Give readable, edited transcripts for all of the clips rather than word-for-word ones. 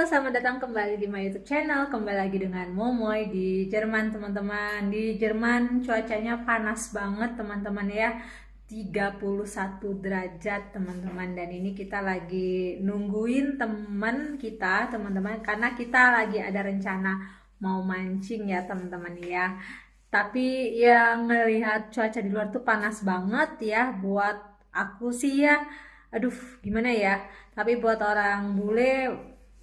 selamat datang kembali di my YouTube channel. Kembali lagi dengan Momoy di Jerman, teman-teman. Di Jerman cuacanya panas banget, teman-teman ya. 31 derajat, teman-teman. Dan ini kita lagi nungguin teman kita, teman-teman, karena kita lagi ada rencana mau mancing ya, teman-teman ya. Tapi yang ngelihat cuaca di luar tuh panas banget ya, buat aku sih ya, aduh gimana ya, tapi buat orang bule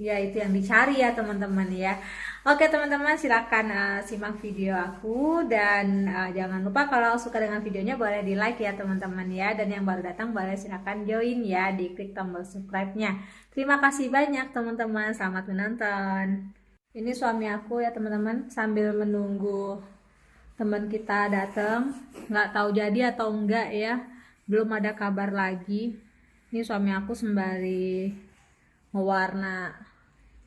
ya itu yang dicari ya, teman-teman ya. Oke, teman-teman, silakan simak video aku dan jangan lupa kalau suka dengan videonya boleh di like ya, teman-teman ya. Dan yang baru datang boleh silakan join ya, di klik tombol subscribe-nya. Terima kasih banyak, teman-teman. Selamat menonton. Ini suami aku ya, teman-teman, sambil menunggu teman kita datang. Nggak tahu jadi atau enggak ya, belum ada kabar lagi. Ini suami aku sembari mewarna,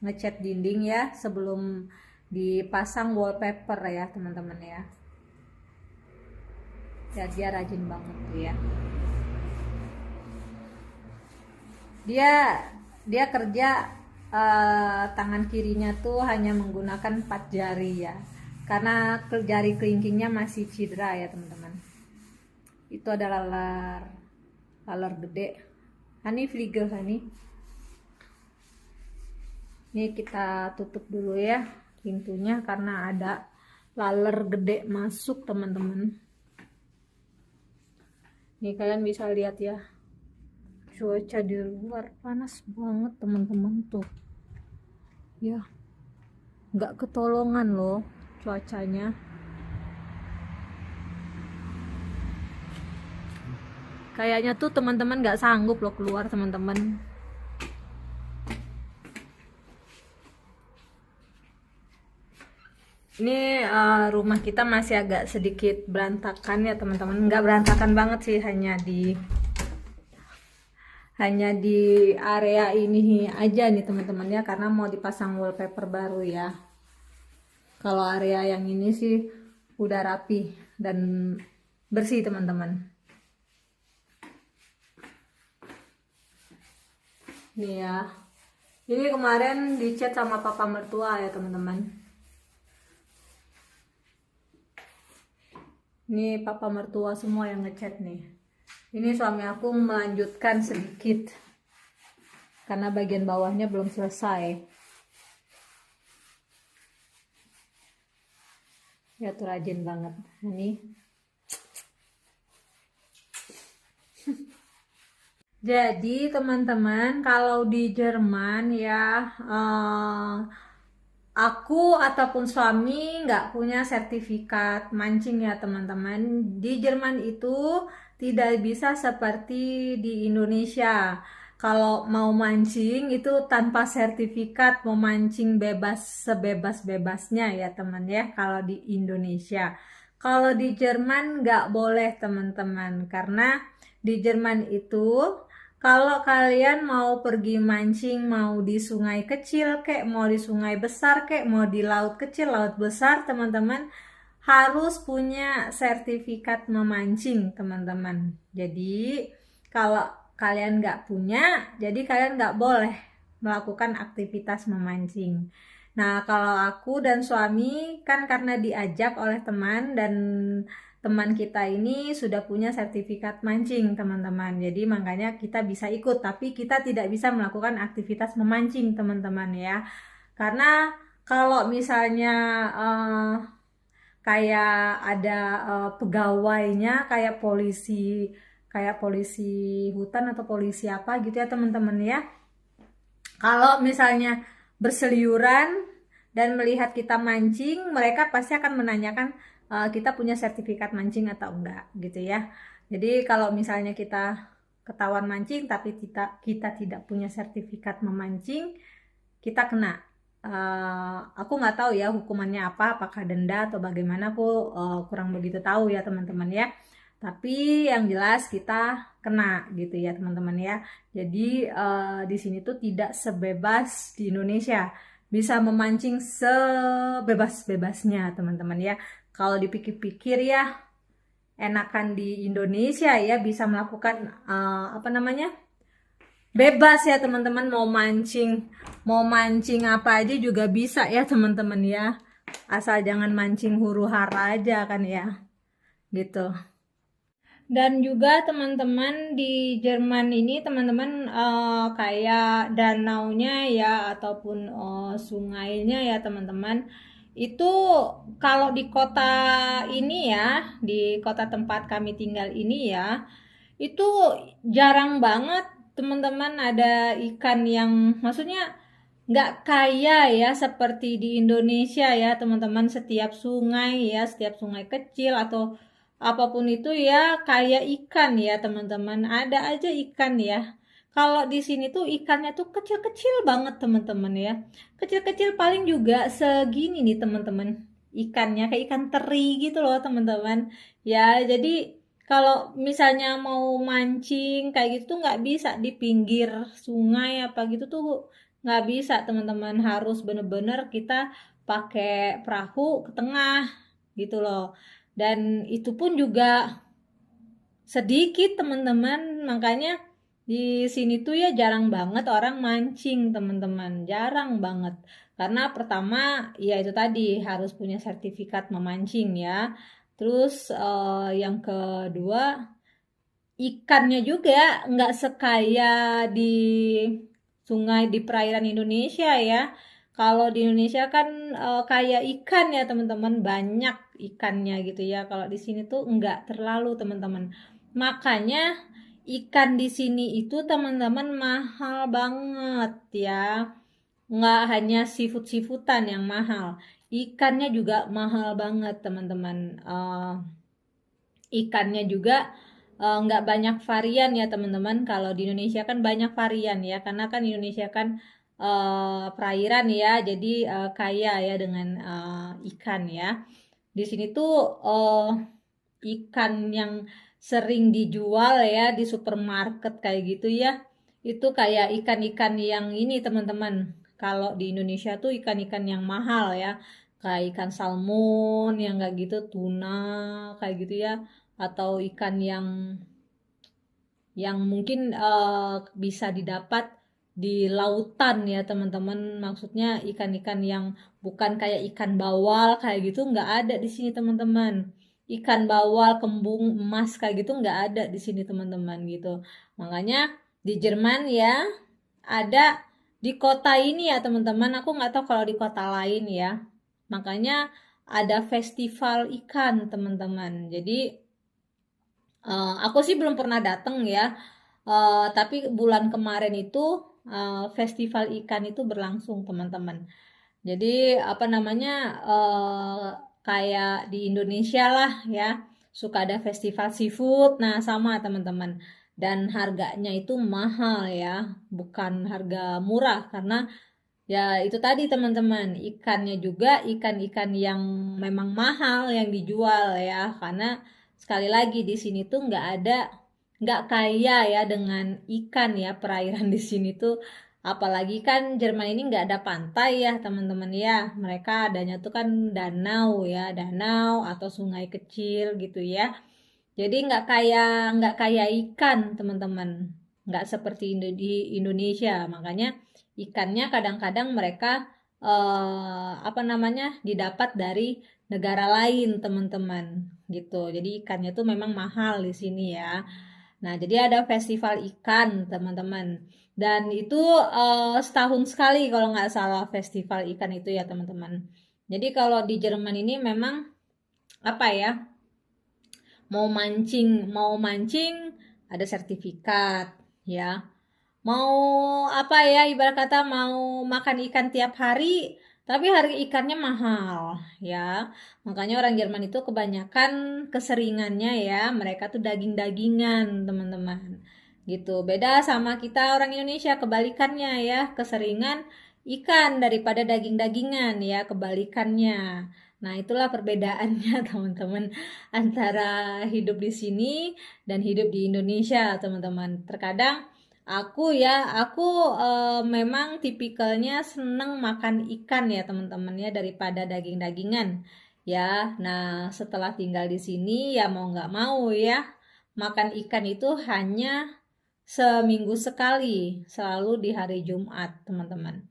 ngecat dinding ya, sebelum dipasang wallpaper ya, teman-teman ya. Ya, dia rajin banget tuh ya. Dia kerja, tangan kirinya tuh hanya menggunakan 4 jari ya, karena jari kelingkingnya masih cedera ya, teman-teman. Itu adalah laler gede. Hani fliege Hani. Ini kita tutup dulu ya pintunya karena ada laler gede masuk, teman-teman. Nih kalian bisa lihat ya, cuaca di luar panas banget, teman-teman tuh. Ya, nggak ketolongan loh cuacanya. Kayaknya tuh teman-teman nggak sanggup loh keluar, teman-teman. Ini rumah kita masih agak sedikit berantakan ya, teman-teman. Nggak berantakan banget sih, hanya di area ini aja nih, teman-teman ya, karena mau dipasang wallpaper baru ya. Kalau area yang ini sih udah rapi dan bersih, teman-teman. Nih ya, ini kemarin dicat sama papa mertua ya, teman-teman. Ini papa mertua semua yang ngecat nih. Ini suami aku melanjutkan sedikit karena bagian bawahnya belum selesai. Ya tuh rajin banget ini. Jadi teman-teman, kalau di Jerman ya, aku ataupun suami nggak punya sertifikat mancing ya, teman-teman. Di Jerman itu tidak bisa seperti di Indonesia. Kalau mau mancing itu tanpa sertifikat, mau mancing bebas sebebas-bebasnya ya, teman ya, kalau di Indonesia. Kalau di Jerman nggak boleh, teman-teman, karena di Jerman itu kalau kalian mau pergi mancing, mau di sungai kecil kek, mau di sungai besar kek, mau di laut kecil, laut besar, teman-teman, harus punya sertifikat memancing, teman-teman. Jadi kalau kalian nggak punya, jadi kalian nggak boleh melakukan aktivitas memancing. Nah, kalau aku dan suami kan karena diajak oleh teman, dan teman kita ini sudah punya sertifikat mancing, teman-teman. Jadi makanya kita bisa ikut, tapi kita tidak bisa melakukan aktivitas memancing, teman-teman ya. Karena kalau misalnya kayak ada pegawainya, kayak polisi hutan atau polisi apa gitu ya, teman-teman ya. Kalau misalnya berseliuran dan melihat kita mancing, mereka pasti akan menanyakan kita punya sertifikat mancing atau enggak gitu ya. Jadi kalau misalnya kita ketahuan mancing tapi kita tidak punya sertifikat memancing, kita kena. Aku nggak tahu ya hukumannya apa, apakah denda atau bagaimana, aku kurang begitu tahu ya, teman-teman ya. Tapi yang jelas kita kena gitu ya, teman-teman ya. Jadi di sini tuh tidak sebebas di Indonesia, bisa memancing sebebas-bebasnya, teman-teman ya. Kalau dipikir-pikir ya, enakan di Indonesia ya, bisa melakukan apa namanya, bebas ya teman-teman, mau mancing apa aja juga bisa ya teman-teman ya, asal jangan mancing huru hara aja kan ya, gitu. Dan juga teman-teman di Jerman ini teman-teman, kayak danaunya ya ataupun sungainya ya teman-teman, itu kalau di kota ini ya, di kota tempat kami tinggal ini ya, itu jarang banget teman-teman ada ikan yang, maksudnya nggak kaya ya seperti di Indonesia ya teman-teman. Setiap sungai kecil atau apapun itu ya kaya ikan ya teman-teman, ada aja ikan ya. Kalau di sini tuh ikannya tuh kecil-kecil banget teman-teman ya, kecil-kecil, paling juga segini nih teman-teman, ikannya kayak ikan teri gitu loh teman-teman ya. Jadi kalau misalnya mau mancing kayak gitu tuh nggak bisa di pinggir sungai apa gitu tuh, nggak bisa teman-teman, harus bener-bener kita pakai perahu ke tengah gitu loh. Dan itu pun juga sedikit teman-teman, makanya di sini tuh ya jarang banget orang mancing teman-teman, jarang banget. Karena pertama ya itu tadi harus punya sertifikat memancing ya. Terus yang kedua, ikannya juga nggak sekaya di sungai di perairan Indonesia ya. Kalau di Indonesia kan kaya ikan ya teman-teman, banyak ikannya gitu ya. Kalau di sini tuh nggak terlalu teman-teman. Makanya ikan di sini itu teman-teman mahal banget ya. Nggak hanya seafood-seafoodan yang mahal, ikannya juga mahal banget teman-teman. Ikannya juga nggak banyak varian ya teman-teman. Kalau di Indonesia kan banyak varian ya, karena kan Indonesia kan perairan ya, jadi kaya ya dengan ikan ya. Di sini tuh ikan yang sering dijual ya di supermarket kayak gitu ya, itu kayak ikan-ikan yang ini teman-teman. Kalau di Indonesia tuh ikan-ikan yang mahal ya, kayak ikan salmon yang kayak gitu, tuna kayak gitu ya, atau ikan yang mungkin bisa didapat di lautan ya teman-teman. Maksudnya ikan-ikan yang bukan kayak ikan bawal kayak gitu nggak ada di sini teman-teman. Ikan bawal, kembung, emas kayak gitu nggak ada di sini teman-teman gitu. Makanya di Jerman ya ada di kota ini ya teman-teman. Aku nggak tahu kalau di kota lain ya. Makanya ada festival ikan teman-teman. Jadi aku sih belum pernah datang ya. Tapi bulan kemarin itu festival ikan itu berlangsung teman-teman. Jadi apa namanya, kayak di Indonesia lah ya, suka ada festival seafood. Nah sama teman-teman. Dan harganya itu mahal ya, bukan harga murah, karena ya itu tadi teman-teman, ikannya juga ikan-ikan yang memang mahal yang dijual ya, karena sekali lagi di sini tuh nggak kaya ya dengan ikan ya, perairan di sini tuh. Apalagi kan Jerman ini nggak ada pantai ya teman-teman ya, mereka adanya tuh kan danau ya, danau atau sungai kecil gitu ya. Jadi nggak kaya ikan teman-teman, nggak seperti di Indonesia. Makanya ikannya kadang-kadang mereka apa namanya, didapat dari negara lain teman-teman gitu. Jadi ikannya tuh memang mahal di sini ya. Nah, jadi ada festival ikan teman-teman. Dan itu setahun sekali kalau nggak salah festival ikan itu ya teman-teman. Jadi kalau di Jerman ini memang apa ya, mau mancing ada sertifikat ya, mau apa ya, ibarat kata mau makan ikan tiap hari tapi harga ikannya mahal ya. Makanya orang Jerman itu kebanyakan keseringannya ya mereka tuh daging-dagingan teman-teman gitu. Beda sama kita orang Indonesia, kebalikannya ya, keseringan ikan daripada daging-dagingan ya, kebalikannya. Nah, itulah perbedaannya teman-teman antara hidup di sini dan hidup di Indonesia, teman-teman. Terkadang aku memang tipikalnya seneng makan ikan ya teman-teman ya, daripada daging-dagingan ya. Nah, setelah tinggal di sini ya mau nggak mau ya, makan ikan itu hanya seminggu sekali, selalu di hari Jumat, teman-teman.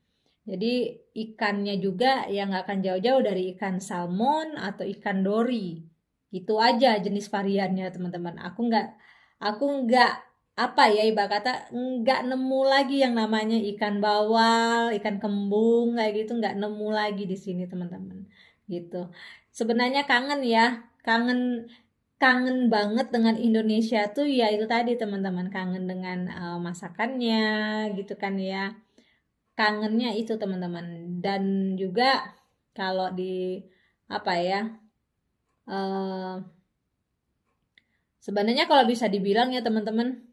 Jadi ikannya juga ya nggak akan jauh-jauh dari ikan salmon atau ikan dori. Itu aja jenis variannya, teman-teman. Aku nggak apa ya, ibarat kata nggak nemu lagi yang namanya ikan bawal, ikan kembung kayak gitu, nggak nemu lagi di sini, teman-teman. Gitu. Sebenarnya kangen ya, kangen kangen banget dengan Indonesia tuh ya itu tadi, teman-teman, kangen dengan masakannya gitu kan ya, kangennya itu, teman-teman. Dan juga kalau di apa ya, eh sebenarnya kalau bisa dibilang ya, teman-teman,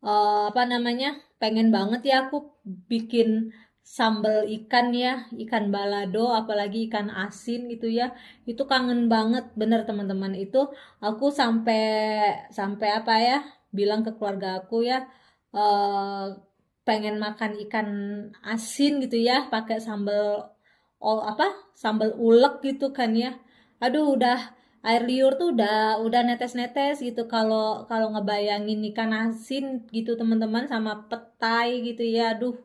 apa namanya, pengen banget ya aku bikin sambal ikan ya, ikan balado, apalagi ikan asin gitu ya. Itu kangen banget, bener, teman-teman. Itu aku sampai sampai apa ya, bilang ke keluarga aku ya, eh, pengen makan ikan asin gitu ya, pakai sambal apa, sambal ulek gitu kan ya. Aduh, udah air liur tuh udah netes-netes gitu kalau kalau ngebayangin ikan asin gitu, teman-teman, sama petai gitu ya. Aduh,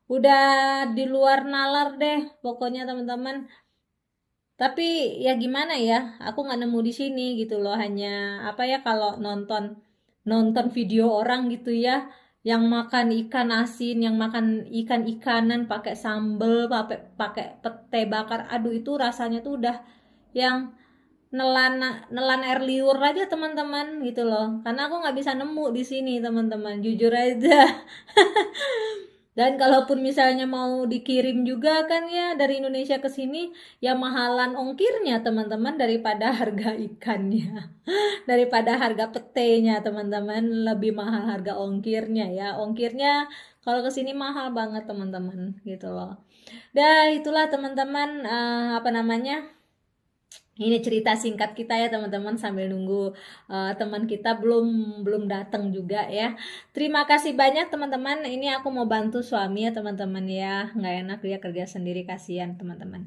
udah di luar nalar deh pokoknya, teman-teman. Tapi ya gimana ya, aku nggak nemu di sini gitu loh. Hanya apa ya, kalau nonton nonton video orang gitu ya, yang makan ikan asin, yang makan ikan-ikanan pakai sambel, pakai pakai pete bakar. Aduh, itu rasanya tuh udah yang nelan nelan air liur aja, teman-teman, gitu loh. Karena aku nggak bisa nemu di sini, teman-teman, jujur aja. Dan kalaupun misalnya mau dikirim juga kan ya dari Indonesia ke sini, ya mahalan ongkirnya, teman-teman, daripada harga ikannya. Daripada harga petenya, teman-teman, lebih mahal harga ongkirnya ya. Ongkirnya kalau ke sini mahal banget, teman-teman, gitu loh. Dan itulah, teman-teman, apa namanya, ini cerita singkat kita ya, teman-teman, sambil nunggu teman kita belum belum datang juga ya. Terima kasih banyak, teman-teman. Ini aku mau bantu suami ya, teman-teman ya. Nggak enak dia kerja sendiri, kasihan, teman-teman.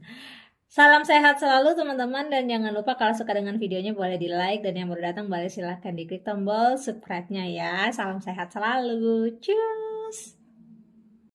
Salam sehat selalu, teman-teman, dan jangan lupa kalau suka dengan videonya boleh di like, dan yang baru datang boleh silahkan diklik tombol subscribe-nya ya. Salam sehat selalu. Cuy.